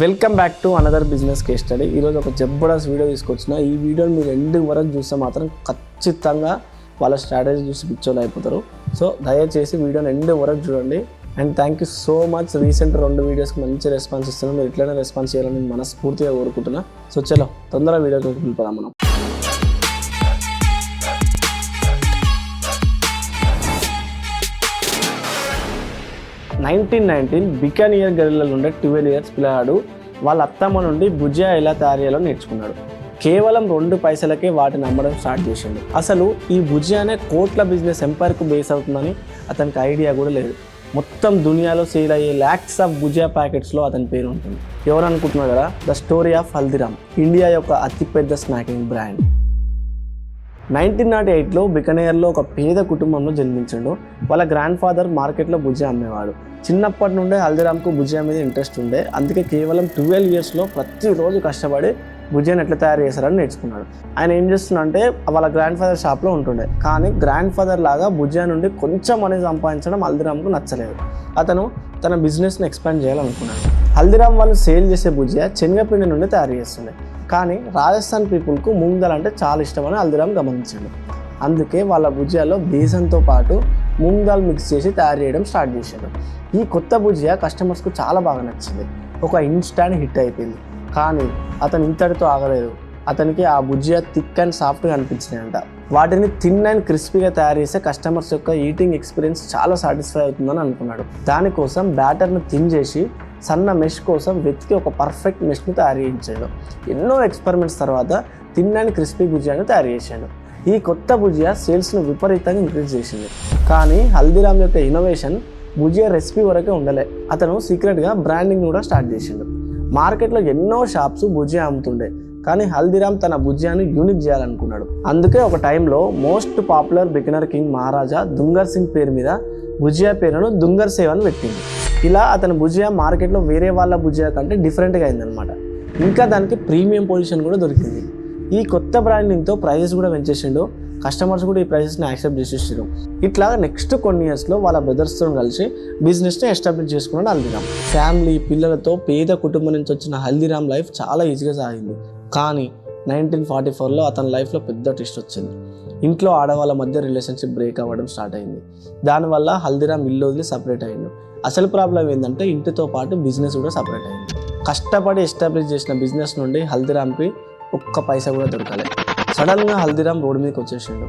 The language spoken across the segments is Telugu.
Welcome back to another business case study. ఈరోజు ఒక జబర్దస్త్ వీడియో తీసుకొచ్చిన. ఈ వీడియోని మీరు ఎండింగ్ వరకు చూస్తే మాత్రం ఖచ్చితంగా వాళ్ళ స్ట్రాటజీ చూసి పిచ్చోళ్ళు అయిపోతారు. సో దయచేసి వీడియోని ఎండింగ్ వరకు చూడండి. And thank you so much. Recent 2 వీడియోస్కి మంచి రెస్పాన్స్ ఇస్తున్నాను. మీరు ఇట్లనే రెస్పాన్స్ చేయాలని మనస్ఫూర్తిగా కోరుకుంటున్నా. సో చలో తొందరగా వీడియోకి వెళ్ళిపోదాం మనం. 1919 బికానియర్ గెరిల్లాలో ఉండే 12 ఇయర్స్ పిల్లగాడు వాళ్ళ అత్తమ్మ నుండి భుజియా ఎలా తయారు చేయాలో నేర్చుకున్నాడు. కేవలం 2 పైసలకే వాటిని అమ్మడం స్టార్ట్ చేసిండు. అసలు ఈ భుజియానే కోట్ల బిజినెస్ ఎంపైర్కు బేస్ అవుతుందని అతనికి ఐడియా కూడా లేదు. మొత్తం దునియాలో సేల్ అయ్యే ల్యాక్స్ ఆఫ్ భుజియా ప్యాకెట్స్లో అతని పేరు ఉంటుంది. ఎవరు అనుకుంటున్నారు కదా, the story of Haldiram, India యొక్క అతిపెద్ద స్నాకింగ్ బ్రాండ్. 1908లో బికనేర్లో ఒక పేద కుటుంబంలో జన్మించాడు. వాళ్ళ గ్రాండ్ ఫాదర్ మార్కెట్లో భుజియా అమ్మేవాడు. చిన్నప్పటి నుండే హల్దీరామ్కు భుజియా మీద ఇంట్రెస్ట్ ఉండే. అందుకే కేవలం 12 ఇయర్స్లో ప్రతిరోజు కష్టపడి భుజియాని ఎట్లా తయారు చేస్తారని నేర్చుకున్నాడు. ఆయన ఏం చేస్తున్నాడంటే వాళ్ళ గ్రాండ్ ఫాదర్ షాప్లో ఉంటుండే. కానీ గ్రాండ్ ఫాదర్ లాగా భుజియా నుండి కొంచెం అనేది సంపాదించడం హల్దీరామ్కు నచ్చలేదు. అతను తన బిజినెస్ని ఎక్స్పాండ్ చేయాలనుకున్నాడు. హల్దీరామ్ వాళ్ళు సేల్ చేసే భుజియా శనగపిండి నుండి తయారు చేస్తుండే. కానీ రాజస్థాన్ పీపుల్కు మూంగ్ దాల్ అంటే చాలా ఇష్టమని హల్దీరామ్ గమనించాడు. అందుకే వాళ్ళ భుజియాలో బేసన్తో పాటు మూంగ్ దాల్ మిక్స్ చేసి తయారు చేయడం స్టార్ట్ చేశాడు. ఈ కొత్త భుజియా కస్టమర్స్కు చాలా బాగా నచ్చింది. ఒక ఇన్స్టాంట్ హిట్ అయిపోయింది. కానీ అతను ఇంతటితో ఆగలేదు. అతనికి ఆ భుజియా థిక్ అండ్ సాఫ్ట్గా అనిపించినాయంట. వాటిని థిన్ అండ్ క్రిస్పీగా తయారు చేస్తే కస్టమర్స్ యొక్క ఈటింగ్ ఎక్స్పీరియన్స్ చాలా సాటిస్ఫై అవుతుందని అనుకున్నాడు. దానికోసం బ్యాటర్ను థిన్ చేసి సన్న మెష్ కోసం వెతికి ఒక పర్ఫెక్ట్ మెష్ను తయారు చేయించాడు. ఎన్నో ఎక్స్పెరిమెంట్స్ తర్వాత థిన్ అండ్ క్రిస్పీ భుజియాను తయారు చేశాడు. ఈ కొత్త భుజియా సేల్స్ను విపరీతంగా ఇంక్రీజ్ చేసింది. కానీ హల్దీరామ్ యొక్క ఇన్నోవేషన్ భుజియా రెసిపీ వరకే ఉండలే. అతను సీక్రెట్గా బ్రాండింగ్ కూడా స్టార్ట్ చేసిండు. మార్కెట్లో ఎన్నో షాప్స్ భుజియా అమ్ముతుండే. కానీ హల్దీరామ్ తన భుజియాను యూనిక్ చేయాలనుకున్నాడు. అందుకే ఒక టైంలో మోస్ట్ పాపులర్ బిగినర్ కింగ్ మహారాజా దుంగర్ సింగ్ పేరు మీద భుజియా పేరును దుంగర్ సేవ్ అని పెట్టింది. ఇలా అతని భుజియా మార్కెట్లో వేరే వాళ్ళ భుజియా కంటే డిఫరెంట్గా అయిందనమాట. ఇంకా దానికి ప్రీమియం పొజిషన్ కూడా దొరికింది. ఈ కొత్త బ్రాండింగ్తో ప్రైజెస్ కూడా పెంచేసిండు. కస్టమర్స్ కూడా ఈ ప్రైజెస్ని యాక్సెప్ట్ చేసేసారు. ఇట్లా నెక్స్ట్ కొన్ని ఇయర్స్లో వాళ్ళ బ్రదర్స్తో కలిసి బిజినెస్ని ఎస్టాబ్లిష్ చేసుకున్నాడు హల్దీరామ్. ఫ్యామిలీ పిల్లలతో పేద కుటుంబం నుంచి వచ్చిన హల్దీరామ్ లైఫ్ చాలా ఈజీగా సాగింది. కానీ 1944లో అతని లైఫ్లో పెద్ద ట్విస్ట్ వచ్చింది. ఇంట్లో ఆడవాళ్ళ మధ్య రిలేషన్షిప్ బ్రేక్ అవ్వడం స్టార్ట్ అయింది. దానివల్ల హల్దీరామ్ ఇల్లు వదిలి సపరేట్ అయ్యిండు. అసలు ప్రాబ్లం ఏంటంటే ఇంటితో పాటు బిజినెస్ కూడా సపరేట్ అయింది. కష్టపడి ఎస్టాబ్లిష్ చేసిన బిజినెస్ నుండి హల్దీరామ్కి ఒక్క పైసా కూడా దొరకలేదు. సడన్గా హల్దీరామ్ రోడ్డు మీదకి వచ్చేసిండు.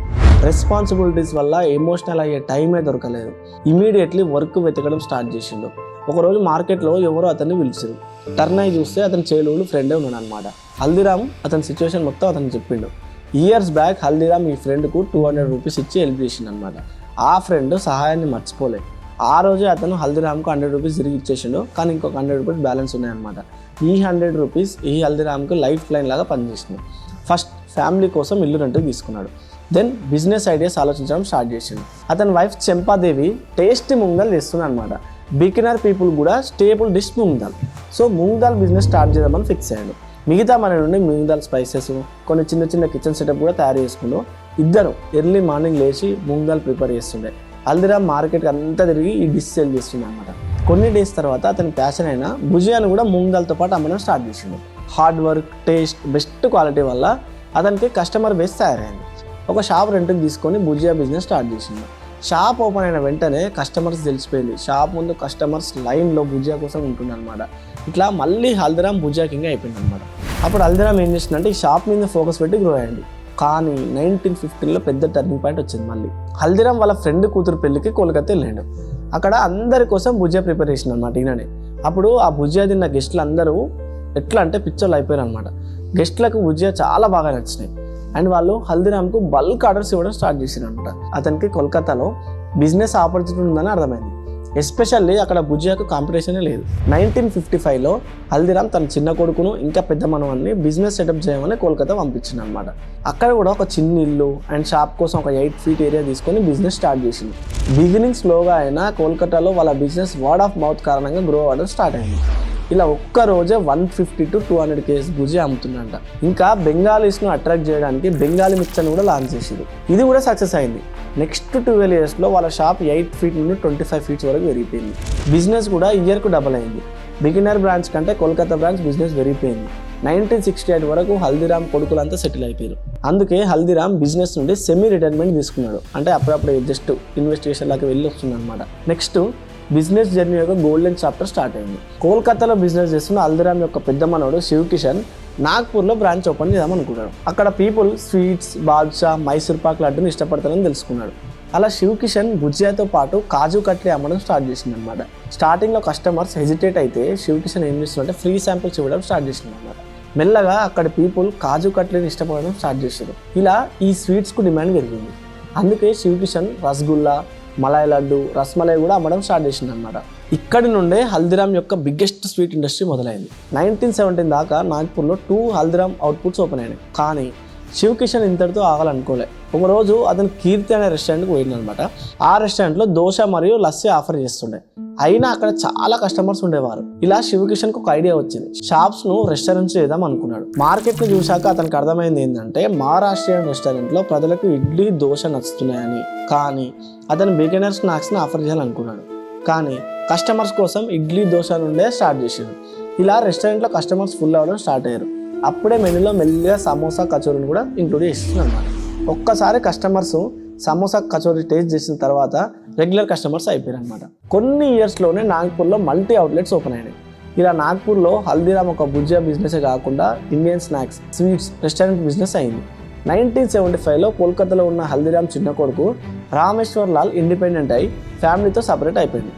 రెస్పాన్సిబిలిటీస్ వల్ల ఎమోషనల్ అయ్యే టైమే దొరకలేదు. ఇమీడియట్లీ వర్క్ వెతకడం స్టార్ట్ చేసిండు. ఒకరోజు మార్కెట్లో ఎవరో అతన్ని పిలిచారు. టర్న్ అయ్యి చూస్తే అతని చైల్డ్హుడ్ ఫ్రెండే ఉన్నాడు అనమాట. హల్దీరామ్ అతని సిచ్యువేషన్ మొత్తం అతనికి చెప్పిండు. ఇయర్స్ బ్యాక్ హల్దీరామ్ ఈ ఫ్రెండ్కు 200 రూపీస్ ఇచ్చి హెల్ప్ చేసిండు అనమాట. ఆ ఫ్రెండ్ సహాయాన్ని మర్చిపోలేదు. ఆ రోజే అతను హల్దీరామ్కు 100 రూపీస్ తిరిగి ఇచ్చేసిండు. కానీ ఇంకొక 100 రూపీస్ బ్యాలెన్స్ ఉన్నాయన్నమాట. ఈ 100 రూపీస్ ఈ హల్దీరామ్కు లైఫ్ లైన్ లాగా పనిచేసింది. ఫస్ట్ ఫ్యామిలీ కోసం ఇల్లు రెంట్కి తీసుకున్నాడు. దెన్ బిజినెస్ ఐడియాస్ ఆలోచించడం స్టార్ట్ చేసిండు. అతని వైఫ్ చెంపాదేవి టేస్టీ మూంగ్ దాల్ చేస్తుంది అనమాట. బిగినర్ పీపుల్ కూడా stable dish moong dal. So moong dal business start చేద్దామని ఫిక్స్ అయ్యాడు. మిగతా మన నుండి మూంగ్ దాల్ స్పైసెస్, కొన్ని చిన్న చిన్న కిచెన్ సెటప్ కూడా తయారు చేసుకుంటూ ఇద్దరు ఎర్లీ మార్నింగ్ లేచి మూంగ్ దాల్ ప్రిపేర్ చేస్తుండే. హల్దీరామ్ మార్కెట్కి అంతా తిరిగి ఈ డిష్ సేల్ చేస్తుండే అనమాట. కొన్ని డేస్ తర్వాత అతని ప్యాషన్ అయిన భుజియాను కూడా మూంగ్ దాల్తో పాటు అమ్మడం స్టార్ట్ చేసిండు. Hard work, taste, best quality వల్ల అతనికి కస్టమర్ బేస్ తయారైంది. ఒక షాప్ రెంట్కి తీసుకొని భుజియా బిజినెస్ స్టార్ట్ చేసిండు. షాప్ ఓపెన్ అయిన వెంటనే కస్టమర్స్ తెలిసిపోయింది. షాప్ ముందు కస్టమర్స్ లైన్లో భుజియా కోసం ఉంటుండే అనమాట. ఇట్లా మళ్ళీ హల్దీరామ్ భుజియా కింగ్ అయిపోయింది అనమాట. అప్పుడు హల్దీరామ్ ఏం చేసిందంటే ఈ షాప్ మీద ఫోకస్ పెట్టి గ్రో అయ్యింది. కానీ 1915లో పెద్ద టర్నింగ్ పాయింట్ వచ్చింది. మళ్ళీ హల్దీరామ్ వాళ్ళ ఫ్రెండ్ కూతురు పెళ్లికి కోల్కతా వెళ్ళాడు. అక్కడ అందరి కోసం భుజియా ప్రిపేర్ చేసింది అనమాట ఈయననే. అప్పుడు ఆ భుజియా తిన్న గెస్టులు అందరూ ఎట్లా అంటే పిచ్చోళ్ళు అయిపోయారు అనమాట. గెస్ట్లకు భుజియా చాలా బాగా నచ్చినాయి. అండ్ వాళ్ళు హల్దీరామ్కు బల్క్ ఆర్డర్స్ ఇవ్వడం స్టార్ట్ చేశారు అనమాట. అతనికి కోల్కతాలో బిజినెస్ ఆపర్చునిటీ ఉందని అర్థమైంది. ఎస్పెషల్లీ అక్కడ భుజియాకు కాంపిటీషనే లేదు. 1955లో హల్దీరామ్ తన చిన్న కొడుకును ఇంకా పెద్ద మనవన్ని బిజినెస్ సెటప్ చేయమని కోల్కతా పంపించింది అనమాట. అక్కడ కూడా ఒక చిన్న ఇల్లు అండ్ షాప్ కోసం ఒక 8 ఫీట్ ఏరియా తీసుకొని బిజినెస్ స్టార్ట్ చేసింది. బిగినింగ్ స్లోగా అయినా కోల్కతాలో వాళ్ళ బిజినెస్ వర్డ్ ఆఫ్ మౌత్ కారణంగా గ్రో అవ్వడం స్టార్ట్ అయింది. ఇలా ఒక్క రోజే 150 to 200 kgs భుజియా అమ్ముతుందంట. ఇంకా బెంగాలీస్ను అట్రాక్ట్ చేయడానికి బెంగాలీ మిక్చర్ని కూడా లాంచ్ చేసింది. ఇది కూడా సక్సెస్ అయింది. నెక్స్ట్ 12 ఇయర్స్లో వాళ్ళ షాప్ 8 ఫీట్ నుండి 25 ఫీట్స్ వరకు పెరిగిపోయింది. బిజినెస్ కూడా ఇయర్కు డబల్ అయింది. బిగినర్ బ్రాంచ్ కంటే కోల్కతా బ్రాంచ్ బిజినెస్ పెరిగిపోయింది. 1968 వరకు హల్దీరామ్ కొడుకులంతా సెటిల్ అయిపోయారు. అందుకే హల్దీరామ్ బిజినెస్ నుండి సెమీ రిటైర్మెంట్ తీసుకున్నాడు. అంటే అప్పుడప్పుడు జస్ట్ ఇన్వెస్టిగేషన్ లాగా వెళ్ళి వస్తుంది అనమాట. నెక్స్ట్ బిజినెస్ జర్నీ యొక్క గోల్డెన్ చాప్టర్ స్టార్ట్ అయింది. కోల్కతాలో బిజినెస్ చేస్తున్న హల్దీరామ్ యొక్క పెద్ద మనవడు శివ్ కిషన్ నాగ్పూర్లో బ్రాంచ్ ఓపెన్ చేద్దాం అనుకున్నాడు. అక్కడ పీపుల్ స్వీట్స్, బాద్షా, మైసూర్ పాక్ లడ్డుని ఇష్టపడతారని తెలుసుకున్నాడు. అలా శివ్ కిషన్ గుజియాతో పాటు కాజు కట్లీ అమ్మడం స్టార్ట్ చేసింది అనమాట. స్టార్టింగ్లో కస్టమర్స్ హెజిటేట్ అయితే శివ్ కిషన్ ఏం చేస్తుందంటే ఫ్రీ శాంపిల్స్ ఇవ్వడం స్టార్ట్ చేసింది అనమాట. మెల్లగా అక్కడ పీపుల్ కాజు కట్లీని ఇష్టపడడం స్టార్ట్ చేశారు. ఇలా ఈ స్వీట్స్కు డిమాండ్ పెరిగింది. అందుకే శివ్ కిషన్ రసగుల్లా, మలాయ్ లడ్డు, రస్మలై కూడా అమ్మడం స్టార్ట్ చేసింది అనమాట. ఇక్కడి నుండే హల్దీరామ్ యొక్క బిగ్గెస్ట్ స్వీట్ ఇండస్ట్రీ మొదలైంది. 1917 దాకా నాగ్పూర్లో 2 హల్దీరామ్ అవుట్పుట్స్ ఓపెన్ అయినాయి. కానీ శివ్ కిషన్ ఇంతటితో ఆగాలనుకోలే. ఒకరోజు అతను కీర్తి అనే రెస్టారెంట్కి పోయింది అనమాట. ఆ రెస్టారెంట్లో దోశ మరియు లస్సీ ఆఫర్ చేస్తుండే. అయినా అక్కడ చాలా కస్టమర్స్ ఉండేవారు. ఇలా శివ్ కిషన్కి ఒక ఐడియా వచ్చింది. షాప్స్ను రెస్టారెంట్స్ చేద్దాం అనుకున్నాడు. మార్కెట్ని చూశాక అతనికి అర్థమైంది ఏంటంటే మహారాష్ట్రియన్ రెస్టారెంట్లో ప్రజలకు ఇడ్లీ, దోశ నచ్చుతున్నాయని. కానీ అతను బిగినర్ స్నాక్స్ని ఆఫర్ చేయాలనుకున్నాడు. కానీ కస్టమర్స్ కోసం ఇడ్లీ, దోశ నుండే స్టార్ట్ చేశాడు. ఇలా రెస్టారెంట్లో కస్టమర్స్ ఫుల్ అవ్వడం స్టార్ట్ అయ్యారు. అప్పుడే మెనూలో మెల్లిగా సమోసా, కచోరీని కూడా ఇంక్లూడ్ చేస్తుంది అనమాట. ఒక్కసారి కస్టమర్స్ సమోసా, కచోరీ టేస్ట్ చేసిన తర్వాత రెగ్యులర్ కస్టమర్స్ అయిపోయారు అనమాట. కొన్ని ఇయర్స్లోనే నాగ్పూర్లో మల్టీ అవుట్లెట్స్ ఓపెన్ అయినాయి. ఇలా నాగ్పూర్లో హల్దీరామ్ ఒక భుజియా బిజినెసే కాకుండా Indian snacks, sweets, restaurant business అయింది. 1975లో కోల్కతాలో ఉన్న హల్దీరామ్ చిన్న కొడుకు రామేశ్వర్ లాల్ ఇండిపెండెంట్ అయి ఫ్యామిలీతో సపరేట్ అయిపోయింది.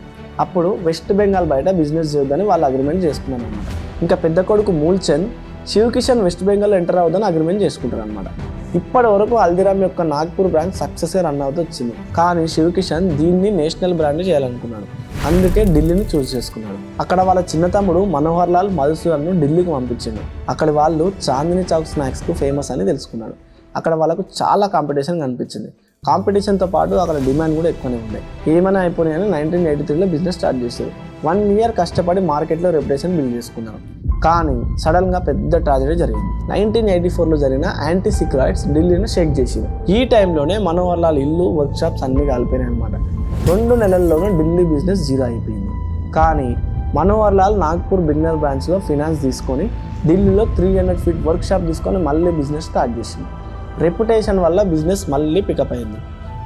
అప్పుడు వెస్ట్ బెంగాల్ బయట బిజినెస్ చేయొద్దని వాళ్ళు అగ్రిమెంట్ చేసుకున్నారు అనమాట. ఇంకా పెద్ద కొడుకు మూల్చంద్ శివ్ కిషన్ వెస్ట్ బెంగాల్లో ఎంటర్ అవుదని అగ్రిమెంట్ చేసుకుంటారు అనమాట. ఇప్పటి వరకు హల్దీరామ్ యొక్క నాగ్పూర్ బ్రాండ్ సక్సెస్గా రన్ అవుతూ వచ్చింది. కానీ శివ్ కిషన్ దీన్ని నేషనల్ బ్రాండ్ చేయాలనుకున్నాడు. అందుకే ఢిల్లీని చూస్ చేసుకున్నాడు. అక్కడ వాళ్ళ చిన్న తమ్ముడు మనోహర్ లాల్ మధుసూదన్ను ఢిల్లీకి పంపించిండు. అక్కడ వాళ్ళు చాందినీ చౌక్ స్నాక్స్కు ఫేమస్ అని తెలుసుకున్నాడు. అక్కడ వాళ్ళకు చాలా కాంపిటీషన్ కనిపించింది. కాంపిటీషన్తో పాటు అక్కడ డిమాండ్ కూడా ఎక్కువనే ఉండే. ఏమైనా అయిపోయినాయని 1983లో బిజినెస్ స్టార్ట్ చేశారు. 1 ఇయర్ కష్టపడి మార్కెట్లో రెప్యుటేషన్ బిల్డ్ చేసుకున్నారు. కానీ సడన్గా పెద్ద ట్రాజడీ జరిగింది. 1984లో జరిగిన యాంటీ సిక్రాయిడ్స్ ఢిల్లీని షేక్ చేసింది. ఈ టైంలోనే మనోహర్ లాల్ ఇల్లు, వర్క్షాప్స్ అన్నీ కాలిపోయినాయి అనమాట. 2 నెలల్లోనే ఢిల్లీ బిజినెస్ జీరో అయిపోయింది. కానీ మనోహర్ లాల్ నాగ్పూర్ బిగినర్ బ్రాంచ్లో ఫినాన్స్ తీసుకొని ఢిల్లీలో 300 feet వర్క్షాప్ తీసుకొని మళ్ళీ బిజినెస్ స్టార్ట్ చేసింది. రెప్యుటేషన్ వల్ల బిజినెస్ మళ్ళీ పికప్ అయింది.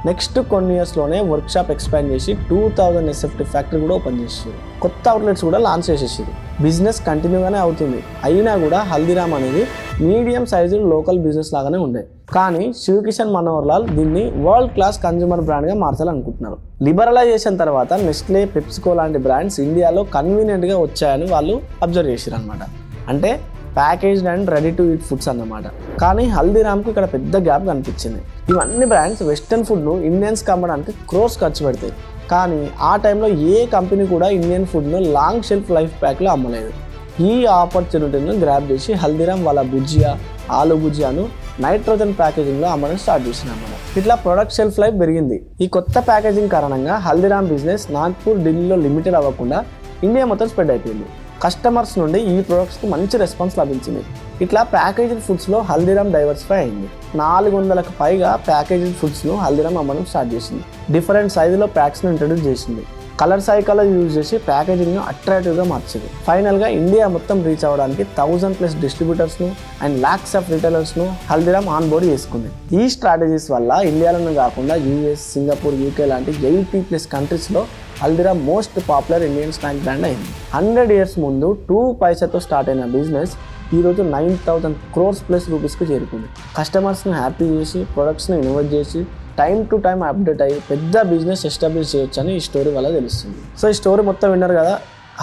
నెక్స్ట్ కొన్ని ఇయర్స్లోనే వర్క్షాప్ ఎక్స్పాండ్ చేసి 2000 SFT ఫ్యాక్టరీ కూడా ఓపెన్ చేసారు. కొత్త అవుట్లెట్స్ కూడా లాంచ్ చేసేసారు. బిజినెస్ కంటిన్యూగానే అవుతుంది. అయినా కూడా హల్దీరామ్ అనేది మీడియం సైజు లోకల్ బిజినెస్ లాగానే ఉండే. కానీ శివ్ కిషన్, మనోహర్ లాల్ దీన్ని వరల్డ్ క్లాస్ కన్జ్యూమర్ బ్రాండ్గా మార్చాలనుకుంటున్నారు. లిబరలైజేషన్ తర్వాత నెస్ట్లే, పెప్సికో లాంటి బ్రాండ్స్ ఇండియాలో కన్వీనియంట్గా వచ్చాయని వాళ్ళు అబ్జర్వ్ చేశారు అనమాట. అంటే packaged and ready to eat foods అన్నమాట. కానీ హల్దీరామ్కి ఇక్కడ పెద్ద గ్యాప్ కనిపించింది. ఇవన్నీ బ్రాండ్స్ వెస్టర్న్ ఫుడ్ను ఇండియన్స్కి అమ్మడానికి క్రోర్స్ ఖర్చు పెడతాయి. కానీ ఆ టైంలో ఏ కంపెనీ కూడా ఇండియన్ ఫుడ్ను లాంగ్ షెల్ఫ్ లైఫ్ ప్యాక్లో అమ్మలేదు. ఈ ఆపర్చునిటీని గ్రాప్ చేసి హల్దీరామ్ వాళ్ళ భుజియా, ఆలు భుజియాను నైట్రోజన్ ప్యాకేజింగ్లో అమ్మడం స్టార్ట్ చేసింది అన్నమాట. ఇట్లా ప్రొడక్ట్ షెల్ఫ్ లైఫ్ పెరిగింది. ఈ కొత్త ప్యాకేజింగ్ కారణంగా హల్దీరామ్ బిజినెస్ నాగ్పూర్, ఢిల్లీలో లిమిటెడ్ అవ్వకుండా ఇండియా మొత్తం స్ప్రెడ్ అయిపోయింది. కస్టమర్స్ నుండి ఈ ప్రొడక్ట్స్కి మంచి రెస్పాన్స్ లభించింది. ఇట్లా ప్యాకేజ్డ్ ఫుడ్స్లో హల్దీరామ్ డైవర్సిఫై అయింది. 400లకు పైగా ప్యాకేజ్డ్ ఫుడ్స్ను హల్దీరామ్ అమ్మడం స్టార్ట్ చేసింది. డిఫరెంట్ సైజులో ప్యాక్స్ను ఇంట్రడ్యూస్ చేసింది. కలర్ సైకిల్ యూజ్ చేసి ప్యాకేజింగ్ను అట్రాక్టివ్గా మార్చింది. ఫైనల్గా ఇండియా మొత్తం రీచ్ అవ్వడానికి 1000+ డిస్ట్రిబ్యూటర్స్ను అండ్ లాక్స్ ఆఫ్ రిటైలర్స్ను హల్దీరామ్ ఆన్ బోర్డ్ చేసుకుంది. ఈ స్ట్రాటజీస్ వల్ల ఇండియాలోనే కాకుండా US, సింగపూర్, UK లాంటి 80+ కంట్రీస్లో Haldiram most popular Indian snack brand అయింది. 100 years ముందు 2 పైసాతో స్టార్ట్ అయిన బిజినెస్ ఈరోజు 9000 crores+ రూపీస్కి చేరుకుంది. కస్టమర్స్ని హ్యాపీ చేసి, ప్రొడక్ట్స్ని ఇన్వెస్ట్ చేసి, టైం టు టైం అప్డేట్ అయ్యి పెద్ద బిజినెస్ ఎస్టాబ్లిష్ చేయొచ్చని ఈ స్టోరీ వల్ల తెలుస్తుంది. సో ఈ స్టోరీ మొత్తం విన్నారు కదా.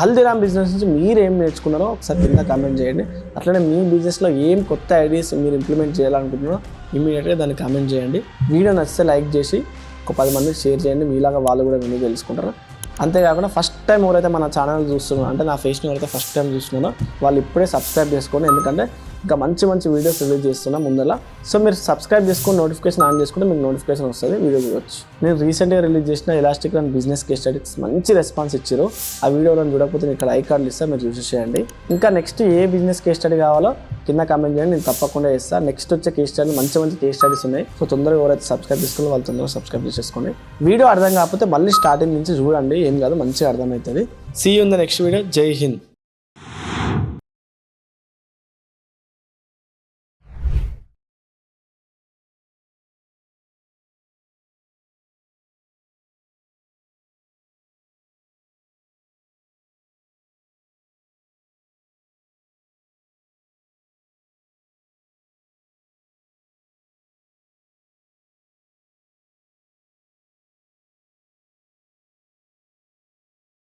హల్దీరామ్ బిజినెస్ నుంచి మీరు ఏం నేర్చుకున్నారో ఒకసారి కింద కామెంట్ చేయండి. అట్లనే మీ బిజినెస్లో ఏం కొత్త ఐడియాస్ మీరు ఇంప్లిమెంట్ చేయాలనుకుంటున్నారో ఇమీడియట్గా దాన్ని కామెంట్ చేయండి. వీడియో నచ్చితే లైక్ చేసి ఒక 10 మందికి షేర్ చేయండి. మీలాగా వాళ్ళు కూడా విని తెలుసుకుంటారు. అంతేకాకుండా ఫస్ట్ టైం ఎవరైతే మన ఛానల్ చూస్తున్నారో, అంటే నా ఫేస్ని ఎవరైతే ఫస్ట్ టైం చూస్తున్నారో వాళ్ళు ఇప్పుడే సబ్స్క్రైబ్ చేసుకోండి. ఎందుకంటే ఇంకా మంచి వీడియోస్ రిలీజ్ చేస్తున్నా ముందలా. సో మీరు సబ్స్క్రైబ్ చేసుకొని నోటిఫికేషన్ ఆన్ చేసుకుంటే మీకు నోటిఫికేషన్ వస్తుంది, వీడియో చూడవచ్చు. నేను రీసెంట్గా రిలీజ్ చేసిన elastic and business case studies మంచి రెస్పాన్స్ ఇచ్చారు. ఆ వీడియోలో చూడకపోతే ఇక్కడ ఐ కార్డులు ఇస్తే మీరు చూసేసేయండి. ఇంకా నెక్స్ట్ ఏ బిజినెస్ కేస్ స్టడీ కావాలో కింద కామెంట్ చేయండి, నేను తప్పకుండా చేస్తాను. నెక్స్ట్ వచ్చే కేస్ స్టడీ మంచి కేస్ స్టడీస్ ఉన్నాయి. సో తొందరగా ఎవరైతే సబ్స్క్రైబ్ చేసుకోవాలో వాళ్ళు తొందరగా సబ్స్క్రైబ్ చేసుకోండి. వీడియో అర్థం కాకపోతే మళ్ళీ స్టార్టింగ్ నుంచి చూడండి, ఏం కాదు, మంచిగా అర్థమవుతుంది. See you in the next video. జై హింద్.